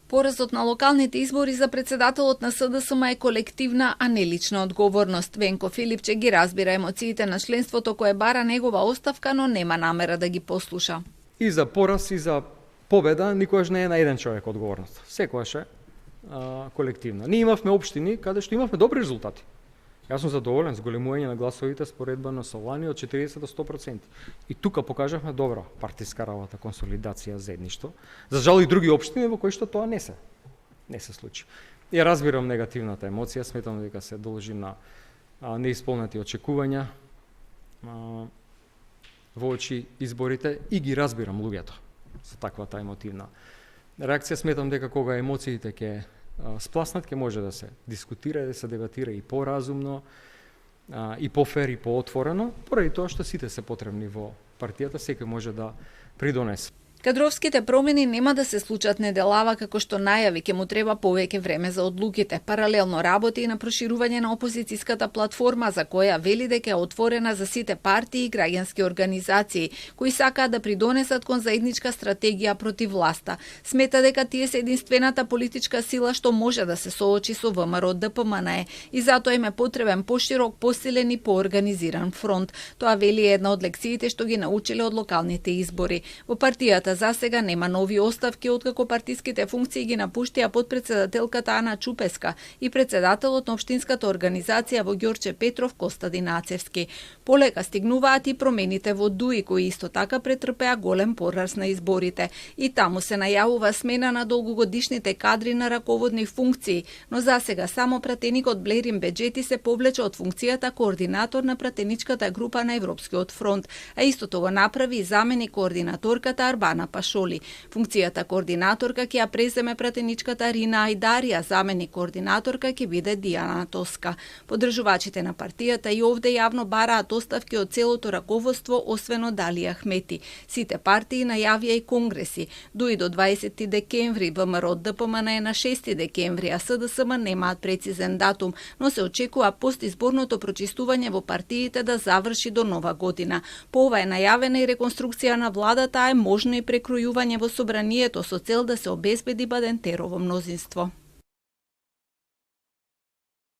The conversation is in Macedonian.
Поразот на локалните избори за председателот на СДСМ е колективна, а не лична одговорност. Венко Филипче ги разбира емоциите на членството кое бара негова оставка, но нема намера да ги послуша. И за пораз и за победа никогаш не е на еден човек одговорност. Секогаш е колективна. Ние имавме општини каде што имавме добри резултати. Јас сум задоволен с големување на гласовите споредбено со лани од 40 до 100%. И тука покажавме добра партиска работа, консолидација, заедништво. За жал и други општини во кои што тоа не се случи. Ја разбирам негативната емоција, сметам дека се должи на неисполнети очекувања во очи изборите и ги разбирам луѓето со таквата емотивна реакција. Сметам дека кога емоциите ќе спласнат, ќе може да се дискутира, да се дебатира и поразумно, и пофер, и поотворено, поради тоа што сите се потребни во партијата, секој може да придонесе. Кадровските промени нема да се случат неделава, како што најави ќе му треба повеќе време за одлуките. Паралелно работи и на проширување на опозицијската платформа, за која вели дека е отворена за сите партии и граѓански организации, кои сакаат да придонесат кон заедничка стратегија против власта. Смета дека тие се единствената политичка сила што може да се соочи со ВМРО ДПМН и затоа им е потребен поширок, посилен и поорганизиран фронт. Тоа вели една од лекциите што ги научиле од локалните избори. Во партијата за сега нема нови оставки откако партиските функции ги напуштија подпредседателката Ана Чупеска и председателот на општинската организација во Ѓорче Петров Костадин Ацевски. Полека стигнуваат и промените во ДУИ, кои исто така претрпеа голем порас на изборите. И таму се најавува смена на долгогодишните кадри на раководни функции, но за сега само пратеникот Блерин Беџети се повлече од функцијата координатор на пратеничката група на Европскиот фронт, а истото го направи и заменик координаторката Арбана Пашоли. Функцијата координаторка ќе ја преземе пратеничката Рина Ајдарија, заменик координаторка ќе биде Дијана Тоска. Поддржувачите на партијата и овде јавно бараат оставки од целото раководство, освен од Али Ахмети. Сите партии најавија и конгреси. Дуи до 20 декември, ВМРО ДПМН е на 6 декември, а СДСМ немаат прецизен датум, но се очекува постизборното прочистување во партиите да заврши до нова година. По ова е најавена и реконструкција на владата, а е можно и прекројување во собранието со цел да се обезбеди Бадентерово мнозинство.